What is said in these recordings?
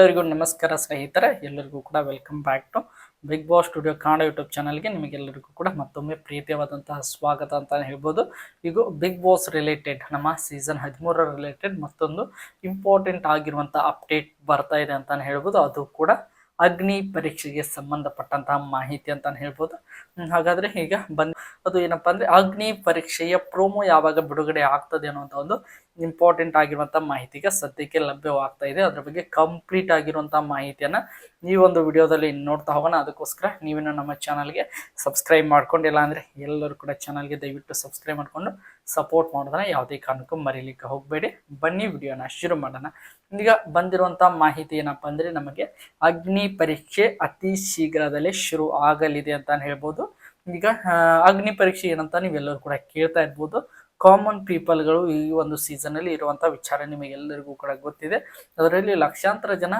ಎಲ್ಲರಿಗೂ ನಮಸ್ಕಾರ ಸ್ನೇಹಿತರೆ, ಎಲ್ಲರಿಗೂ ಕೂಡ welcome back to Bigg Boss studio Kannada YouTube ಚಾನಲ್ಗೆ ನಿಮಗೆಲ್ಲರಿಗೂ ಕೂಡ ಮತ್ತೊಮ್ಮೆ ಪ್ರೀತಿಯಾದಂತಹ ಸ್ವಾಗತ ಅಂತ ಹೇಳ್ಬೋದು. ಈಗ ಬಿಗ್ ಬಾಸ್ ರಿಲೇಟೆಡ್ ನಮ್ಮ ಸೀಸನ್ 13 ರಿಲೇಟೆಡ್ ಮತ್ತೊಂದು ಇಂಪಾರ್ಟೆಂಟ್ ಆಗಿರುವಂಥ ಅಪ್ಡೇಟ್ ಬರ್ತಾ ಇದೆ ಅಂತಾನೆ ಹೇಳ್ಬೋದು. ಅದು ಕೂಡ ಅಗ್ನಿ ಪರೀಕ್ಷೆಗೆ ಸಂಬಂಧಪಟ್ಟಂತಹ ಮಾಹಿತಿ ಅಂತಾನೆ ಹೇಳ್ಬೋದು. ಹಾಗಾದ್ರೆ ಈಗ ಅದು ಏನಪ್ಪಾ ಅಂದ್ರೆ ಅಗ್ನಿ ಪರೀಕ್ಷೆಯ ಪ್ರೋಮೋ ಯಾವಾಗ ಬಿಡುಗಡೆ ಆಗ್ತದೆ ಅನ್ನುವಂಥ ಒಂದು ಇಂಪಾರ್ಟೆಂಟ್ ಆಗಿರುವಂತಹ ಮಾಹಿತಿಗೆ ಸದ್ಯಕ್ಕೆ ಲಭ್ಯವಾಗ್ತಾ ಇದೆ. ಅದ್ರ ಬಗ್ಗೆ ಕಂಪ್ಲೀಟ್ ಆಗಿರುವಂತಹ ಮಾಹಿತಿಯನ್ನ ಈ ಒಂದು ವಿಡಿಯೋದಲ್ಲಿ ನೋಡ್ತಾ ಹೋಗೋಣ. ಅದಕ್ಕೋಸ್ಕರ ನೀವೇನು ನಮ್ಮ ಚಾನಲ್ಗೆ ಸಬ್ಸ್ಕ್ರೈಬ್ ಮಾಡ್ಕೊಂಡಿಲ್ಲ ಅಂದ್ರೆ ಎಲ್ಲರೂ ಕೂಡ ಚಾನಲ್ಗೆ ದಯವಿಟ್ಟು ಸಬ್ಸ್ಕ್ರೈಬ್ ಮಾಡ್ಕೊಂಡು ಸಪೋರ್ಟ್ ಮಾಡೋದನ್ನ ಯಾವುದೇ ಕಾರಣಕ್ಕೂ ಮರೀಲಿಕ್ಕೆ ಹೋಗಬೇಡಿ. ಬನ್ನಿ ವಿಡಿಯೋನ ಶುರು ಮಾಡೋಣ. ಈಗ ಬಂದಿರುವಂತಹ ಮಾಹಿತಿ ಏನಪ್ಪಾ ಅಂದ್ರೆ ನಮಗೆ ಅಗ್ನಿ ಪರೀಕ್ಷೆ ಅತಿ ಶೀಘ್ರದಲ್ಲೇ ಶುರು ಆಗಲಿದೆ ಅಂತ ಹೇಳ್ಬೋದು. ಈಗ ಅಗ್ನಿ ಪರೀಕ್ಷೆ ಏನಂತ ನೀವೆಲ್ಲರೂ ಕೂಡ ಕೇಳ್ತಾ ಇರ್ಬೋದು. ಕಾಮನ್ ಪೀಪಲ್ಗಳು ಈ ಒಂದು ಸೀಸನ್ ಅಲ್ಲಿ ಇರುವಂತಹ ವಿಚಾರ ನಿಮಗೆಲ್ಲರಿಗೂ ಕೂಡ ಗೊತ್ತಿದೆ. ಅದರಲ್ಲಿ ಲಕ್ಷಾಂತರ ಜನ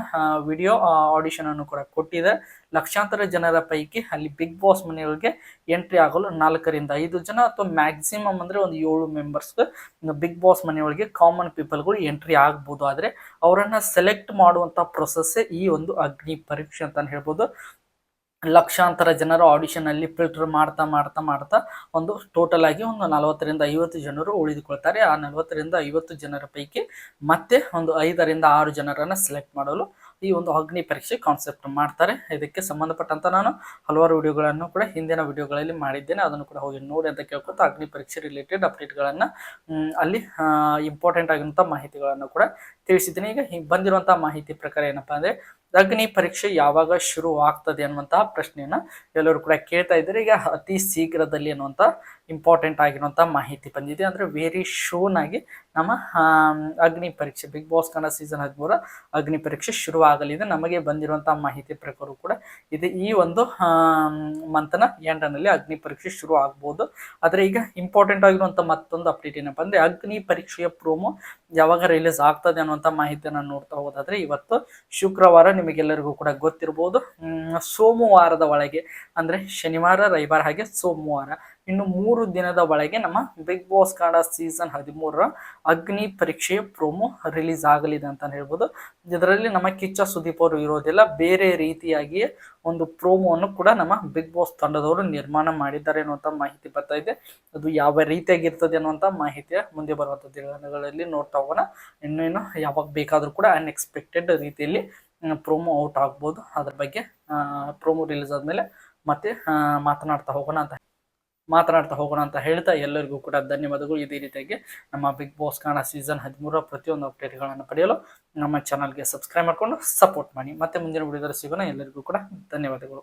ವಿಡಿಯೋ ಆಡಿಷನ್ ಅನ್ನು ಕೂಡ ಕೊಟ್ಟಿದೆ. ಲಕ್ಷಾಂತರ ಜನರ ಪೈಕಿ ಅಲ್ಲಿ ಬಿಗ್ ಬಾಸ್ ಮನೆಯೊಳಗೆ ಎಂಟ್ರಿ ಆಗಲು 4 ರಿಂದ 5 ಜನ ಅಥವಾ ಮ್ಯಾಕ್ಸಿಮಮ್ ಅಂದ್ರೆ ಒಂದು 7 ಮೆಂಬರ್ಸ್ ಬಿಗ್ ಬಾಸ್ ಮನೆಯೊಳಗೆ ಕಾಮನ್ ಪೀಪಲ್ಗಳು ಎಂಟ್ರಿ ಆಗ್ಬೋದು. ಆದ್ರೆ ಅವರನ್ನ ಸೆಲೆಕ್ಟ್ ಮಾಡುವಂತ ಪ್ರೊಸೆಸ್ ಈ ಒಂದು ಅಗ್ನಿ ಪರೀಕ್ಷೆ ಅಂತ ಹೇಳ್ಬೋದು. ಲಕ್ಷಾಂತರ ಜನರು ಆಡಿಷನ್ ಅಲ್ಲಿ ಫಿಲ್ಟರ್ ಮಾಡ್ತಾ ಮಾಡ್ತಾ ಮಾಡ್ತಾ ಒಂದು ಟೋಟಲ್ ಆಗಿ ಒಂದು 40 ರಿಂದ 50 ಜನರು ಉಳಿದುಕೊಳ್ತಾರೆ. ಆ 40 ರಿಂದ 50 ಜನರ ಪೈಕಿ ಮತ್ತೆ ಒಂದು 5 ರಿಂದ 6 ಜನರನ್ನ ಸೆಲೆಕ್ಟ್ ಮಾಡಲು ಈ ಒಂದು ಅಗ್ನಿ ಪರೀಕ್ಷೆ ಕಾನ್ಸೆಪ್ಟ್ ಮಾಡ್ತಾರೆ. ಇದಕ್ಕೆ ಸಂಬಂಧಪಟ್ಟಂತ ನಾನು ಹಲವಾರು ವಿಡಿಯೋಗಳನ್ನು ಕೂಡ ಹಿಂದಿನ ವಿಡಿಯೋಗಳಲ್ಲಿ ಮಾಡಿದ್ದೇನೆ, ಅದನ್ನು ಕೂಡ ಹೋಗಿ ನೋಡಿ ಅಂತ ಕೇಳ್ಕೊತಾ ಅಗ್ನಿ ಪರೀಕ್ಷೆ ರಿಲೇಟೆಡ್ ಅಪ್ಡೇಟ್ಗಳನ್ನ ಅಲ್ಲಿ ಇಂಪಾರ್ಟೆಂಟ್ ಆಗಿರುವಂತಹ ಮಾಹಿತಿಗಳನ್ನು ಕೂಡ ತಿಳಿಸಿದ್ದೀನಿ. ಈಗ ಬಂದಿರುವಂತಹ ಮಾಹಿತಿ ಪ್ರಕಾರ ಏನಪ್ಪಾ ಅಂದ್ರೆ ಅಗ್ನಿ ಪರೀಕ್ಷೆ ಯಾವಾಗ ಶುರು ಆಗ್ತದೆ ಅನ್ನುವಂತಹ ಪ್ರಶ್ನೆಯನ್ನ ಎಲ್ಲರೂ ಕೂಡ ಕೇಳ್ತಾ ಇದ್ದಾರೆ. ಈಗ ಅತಿ ಶೀಘ್ರದಲ್ಲಿ ಅನ್ನುವಂಥ ಇಂಪಾರ್ಟೆಂಟ್ ಆಗಿರುವಂತಹ ಮಾಹಿತಿ ಬಂದಿದೆ. ಅಂದ್ರೆ ವೆರಿ ಶೂನ್ ಆಗಿ ನಮ್ಮ ಅಗ್ನಿ ಪರೀಕ್ಷೆ ಬಿಗ್ ಬಾಸ್ ಕನ್ನಡ ಸೀಸನ್ 13 ಅಗ್ನಿ ಪರೀಕ್ಷೆ ಶುರು ಆಗಲಿದೆ. ನಮಗೆ ಬಂದಿರುವಂತಹ ಮಾಹಿತಿ ಪ್ರಕಾರ ಕೂಡ ಇದು ಈ ಒಂದು ಮಂತನ ಎಂಡನಲ್ಲಿ ಅಗ್ನಿ ಪರೀಕ್ಷೆ ಶುರು ಆಗ್ಬೋದು. ಆದ್ರೆ ಈಗ ಇಂಪಾರ್ಟೆಂಟ್ ಆಗಿರುವಂತಹ ಮತ್ತೊಂದು ಅಪ್ಡೇಟ್ ಏನಪ್ಪಾ ಅಂದ್ರೆ ಅಗ್ನಿ ಪರೀಕ್ಷೆಯ ಪ್ರೋಮೋ ಯಾವಾಗ ರಿಲೀಸ್ ಆಗ್ತದೆ ಅನ್ನುವಂಥ ಮಾಹಿತಿಯನ್ನು ನೋಡ್ತಾ ಹೋದಾದ್ರೆ ಇವತ್ತು ಶುಕ್ರವಾರ, ನಿಮಗೆಲ್ಲರಿಗೂ ಕೂಡ ಗೊತ್ತಿರಬಹುದು. ಸೋಮವಾರದ ಒಳಗೆ ಅಂದ್ರೆ ಶನಿವಾರ, ರವಿವಾರ ಹಾಗೆ ಸೋಮವಾರ ಇನ್ನು 3 ದಿನದ ಒಳಗೆ ನಮ್ಮ ಬಿಗ್ ಬಾಸ್ ಕನ್ನಡ ಸೀಸನ್ 13 ಅಗ್ನಿ ಪರೀಕ್ಷೆಯ ಪ್ರೋಮೋ ರಿಲೀಸ್ ಆಗಲಿದೆ ಅಂತ ಹೇಳ್ಬೋದು. ಇದರಲ್ಲಿ ನಮ್ಮ ಕಿಚ್ಚ ಸುದೀಪ್ ಅವರು ಇರೋದಿಲ್ಲ, ಬೇರೆ ರೀತಿಯಾಗಿ ಒಂದು ಪ್ರೋಮೋವನ್ನು ಕೂಡ ನಮ್ಮ ಬಿಗ್ ಬಾಸ್ ತಂಡದವರು ನಿರ್ಮಾಣ ಮಾಡಿದ್ದಾರೆ ಅನ್ನುವಂಥ ಮಾಹಿತಿ ಬರ್ತಾ ಇದೆ. ಅದು ಯಾವ ರೀತಿಯಾಗಿರ್ತದೆ ಅನ್ನುವಂಥ ಮಾಹಿತಿಯ ಮುಂದೆ ಬರುವಂಥ ದಿನಗಳಲ್ಲಿ ನೋಡ್ತಾ ಹೋಗೋಣ. ಇನ್ನೇನು ಯಾವಾಗ ಬೇಕಾದ್ರೂ ಕೂಡ ಅನ್ಎಕ್ಸ್ಪೆಕ್ಟೆಡ್ ರೀತಿಯಲ್ಲಿ ಪ್ರೋಮೋ ಔಟ್ ಆಗ್ಬೋದು. ಅದ್ರ ಬಗ್ಗೆ ಪ್ರೋಮೋ ರಿಲೀಸ್ ಆದ್ಮೇಲೆ ಮತ್ತೆ ಮಾತನಾಡ್ತಾ ಹೋಗೋಣ ಅಂತ ಹೇಳ್ತಾ ಎಲ್ಲರಿಗೂ ಕೂಡ ಧನ್ಯವಾದಗಳು. ಇದೇ ರೀತಿಯಾಗಿ ನಮ್ಮ ಬಿಗ್ ಬಾಸ್ ಕನ್ನಡ ಸೀಸನ್ 13 ಪ್ರತಿಯೊಂದು ಅಪ್ಡೇಟ್ಗಳನ್ನು ಪಡೆಯಲು ನಮ್ಮ ಚಾನಲ್ಗೆ ಸಬ್ಸ್ಕ್ರೈಬ್ ಮಾಡ್ಕೊಂಡು ಸಪೋರ್ಟ್ ಮಾಡಿ. ಮತ್ತೆ ಮುಂದಿನ ವಿಡಿಯೋದಲ್ಲಿ ಸಿಗೋಣ. ಎಲ್ಲರಿಗೂ ಕೂಡ ಧನ್ಯವಾದಗಳು.